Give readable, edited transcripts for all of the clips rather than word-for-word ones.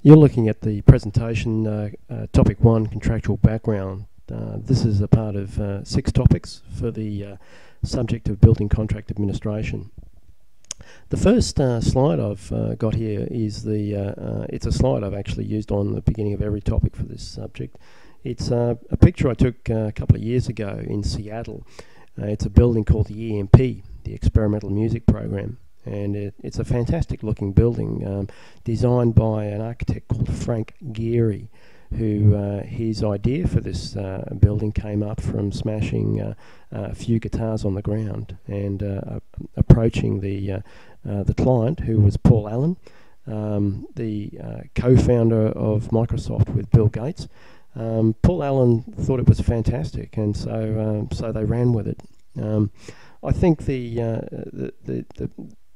You're looking at the presentation, topic 1, contractual background. This is a part of 6 topics for the subject of building contract administration. The first slide I've got here is it's a slide I've actually used on the beginning of every topic for this subject. It's a picture I took a couple of years ago in Seattle. It's a building called the EMP, the Experimental Music Program. And it's a fantastic looking building designed by an architect called Frank Gehry, who his idea for this building came up from smashing a few guitars on the ground and approaching the client, who was Paul Allen, the co-founder of Microsoft with Bill Gates. Paul Allen thought it was fantastic, and so they ran with it. I think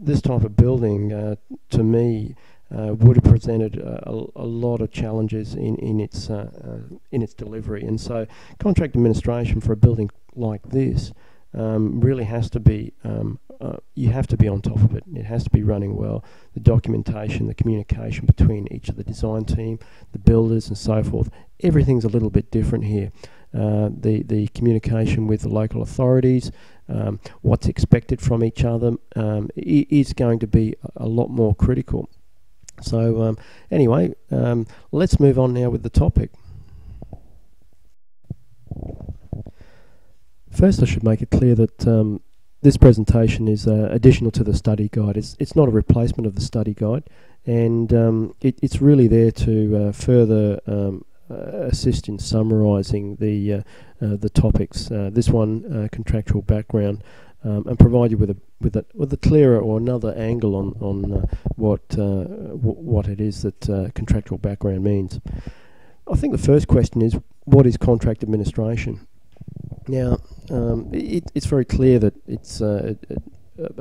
this type of building, to me, would have presented a lot of challenges in its delivery, and so contract administration for a building like this really has to be. You have to be on top of it. It has to be running well. The documentation, the communication between each of the design team, the builders, and so forth. Everything's a little bit different here. The communication with the local authorities, what's expected from each other, is going to be a lot more critical. So anyway, let's move on now with the topic. First, I should make it clear that this presentation is additional to the study guide. It's not a replacement of the study guide, and it's really there to further assist in summarising the topics. This one, contractual background, and provide you with a clearer or another angle on what it is that contractual background means. I think the first question is, what is contract administration? Now, it's very clear that it's a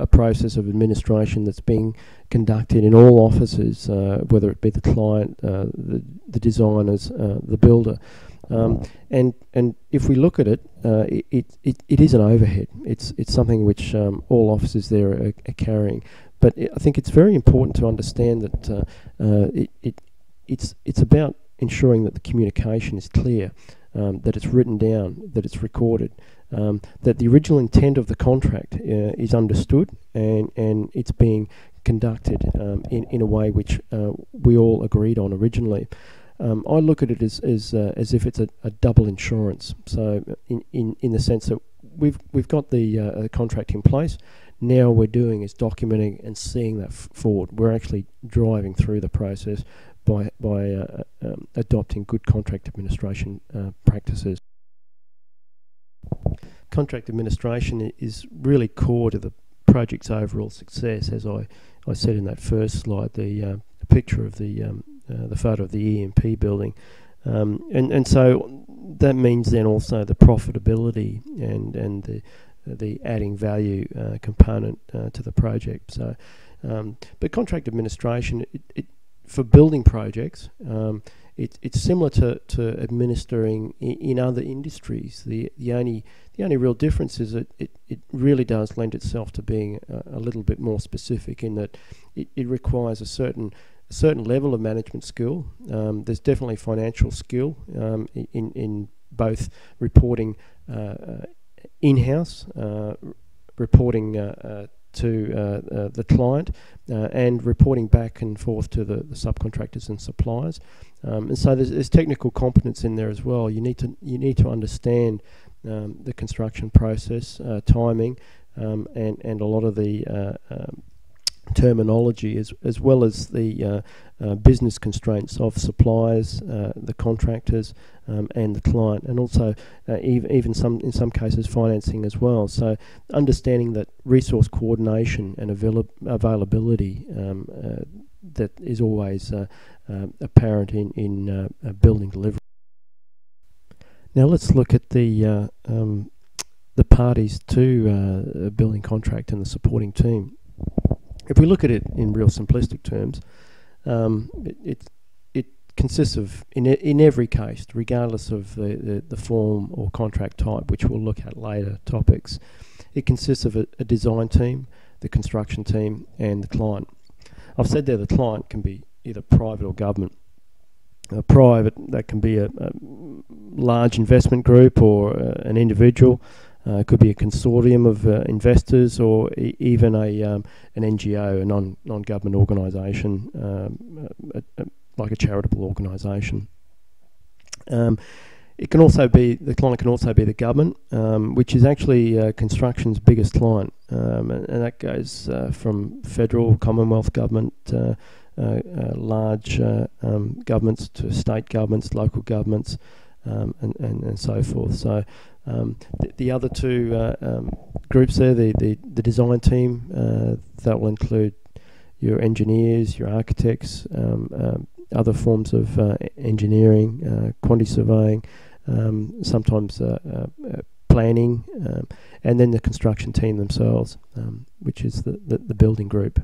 process of administration that's being conducted in all offices, whether it be the client, the designers, the builder. And if we look at it, it is an overhead. It's something which all offices there are carrying. But I think it's very important to understand that it's about ensuring that the communication is clear, that it's written down, that it's recorded, that the original intent of the contract is understood, and it's being conducted in a way which we all agreed on originally. I look at it as if it's a double insurance. So in the sense that we've got the contract in place. Now we're doing is documenting and seeing that forward. We're actually driving through the process by adopting good contract administration practices. Contract administration is really core to the project's overall success, as I said in that first slide, the picture of the photo of the EMP building, and so that means then also the profitability and the adding value component to the project. So, but contract administration, for building projects, it's similar to administering in other industries. The only real difference is that it really does lend itself to being a little bit more specific, in that it requires a certain level of management skill. There's definitely financial skill in both reporting in-house, reporting to the client, and reporting back and forth to the subcontractors and suppliers. And so there's technical competence in there as well. You need to understand the construction process, timing, and a lot of the terminology, as well as the business constraints of suppliers, the contractors, and the client, and also even in some cases financing as well. So understanding that resource coordination and availability that is always apparent in building delivery. Now let's look at the parties to a building contract and the supporting team. If we look at it in real simplistic terms, it consists of, in every case, regardless of the form or contract type, which we'll look at later topics, it consists of a design team, the construction team, and the client. I've said there the client can be either private or government. private, that can be a large investment group or an individual. It could be a consortium of investors, or even an NGO, a non-government organisation, like a charitable organisation. It can also be, the client can also be the government, which is actually construction's biggest client, and that goes from federal, Commonwealth government, large governments to state governments, local governments, and so forth. So the other two groups there, the design team, that will include your engineers, your architects, other forms of engineering, quantity surveying, sometimes planning, and then the construction team themselves, which is the building group.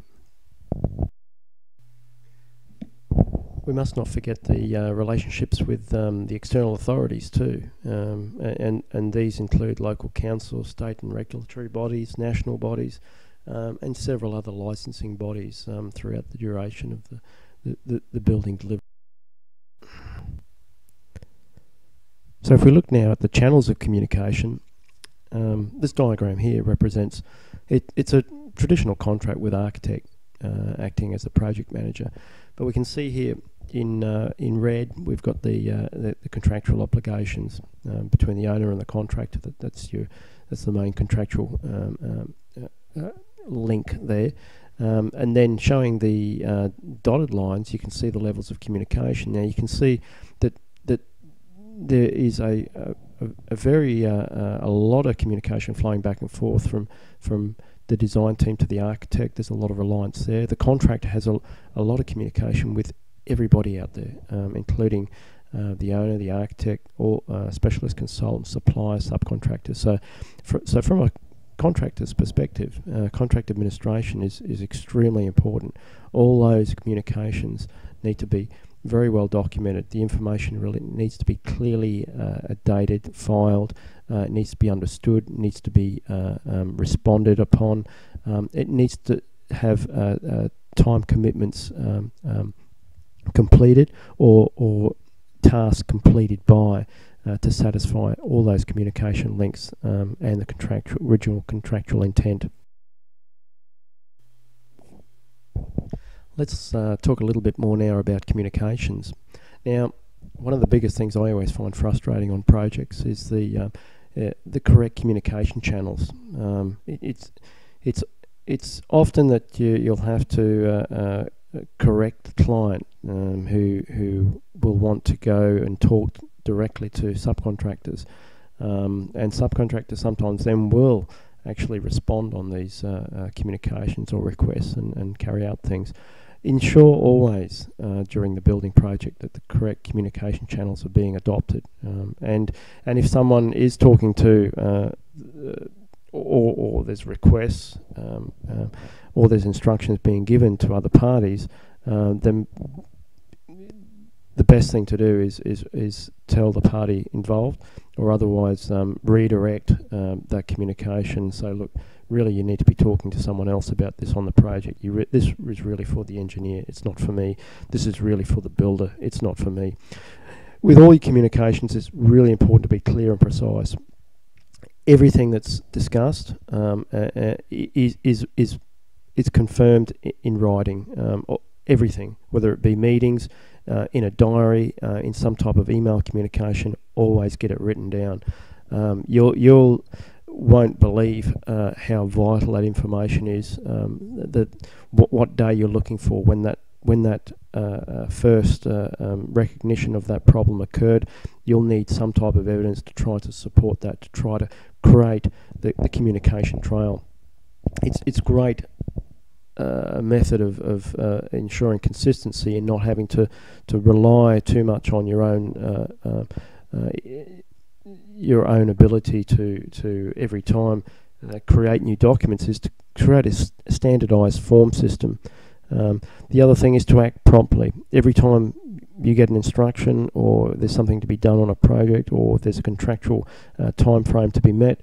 We must not forget the relationships with the external authorities too, and these include local councils, state and regulatory bodies, national bodies, and several other licensing bodies throughout the duration of the building delivery. So if we look now at the channels of communication, this diagram here represents, it's a traditional contract with architect acting as the project manager, but we can see here in red we've got the contractual obligations between the owner and the contractor. That's the main contractual link there. And then showing the dotted lines, you can see the levels of communication. Now you can see that there is a very a lot of communication flowing back and forth from the design team to the architect. There's a lot of reliance there. The contractor has a lot of communication with everybody out there, including the owner, the architect, all specialist consultants, suppliers, subcontractors. So from a contractor's perspective, contract administration is extremely important. All those communications need to be very well documented. The information really needs to be clearly dated, filed. It needs to be understood. It needs to be responded upon. It needs to have time commitments completed or tasks completed by to satisfy all those communication links and the original contractual intent. Let's talk a little bit more now about communications. Now, one of the biggest things I always find frustrating on projects is the correct communication channels. It's often that you'll have to correct the client who will want to go and talk directly to subcontractors, and subcontractors sometimes then will actually respond on these communications or requests and carry out things. Ensure always during the building project that the correct communication channels are being adopted, and if someone is talking to or there's requests or there's instructions being given to other parties, then the best thing to do is tell the party involved, or otherwise redirect that communication. So look, really you need to be talking to someone else about this on the project. This is really for the engineer, it's not for me. This is really for the builder, it's not for me. With all your communications, it's really important to be clear and precise. Everything that's discussed is confirmed in writing. Everything, whether it be meetings, in a diary, in some type of email communication, always get it written down. You'll won't believe how vital that information is. What day you're looking for when that first recognition of that problem occurred. You'll need some type of evidence to try to support that, to try to create the communication trail. It's great method of ensuring consistency and not having to rely too much on your own ability to every time create new documents, is to create a standardized form system. The other thing is to act promptly. Every time you get an instruction or there's something to be done on a project, or if there's a contractual time frame to be met,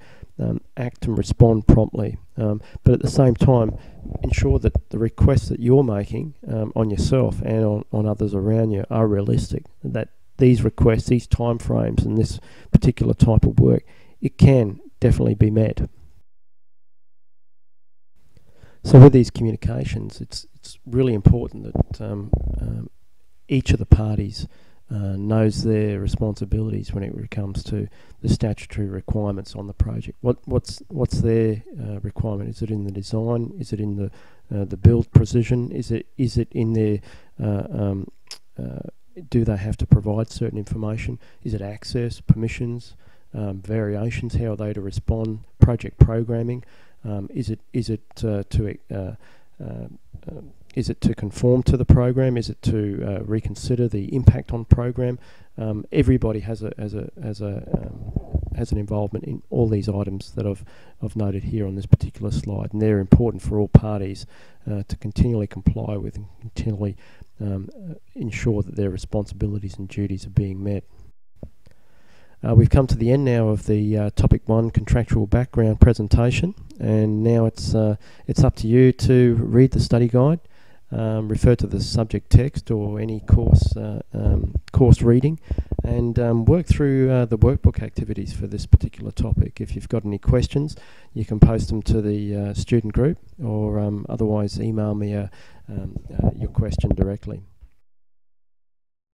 act and respond promptly. But at the same time, ensure that the requests that you're making on yourself and on others around you are realistic, that these requests, these timeframes and this particular type of work, it can definitely be met. So with these communications, it's really important that each of the parties knows their responsibilities when it comes to the statutory requirements on the project. What's their requirement? Is it in the design? Is it in the build precision? Is it in their do they have to provide certain information? Is it access, permissions, variations? How are they to respond? Project programming. Is it to conform to the program? Is it to reconsider the impact on program? Everybody has an involvement in all these items that I've noted here on this particular slide, and they're important for all parties to continually comply with and continually ensure that their responsibilities and duties are being met. We've come to the end now of the Topic 1 contractual background presentation, and now it's up to you to read the study guide, refer to the subject text or any course reading, and work through the workbook activities for this particular topic. If you've got any questions, you can post them to the student group, or otherwise email me your question directly.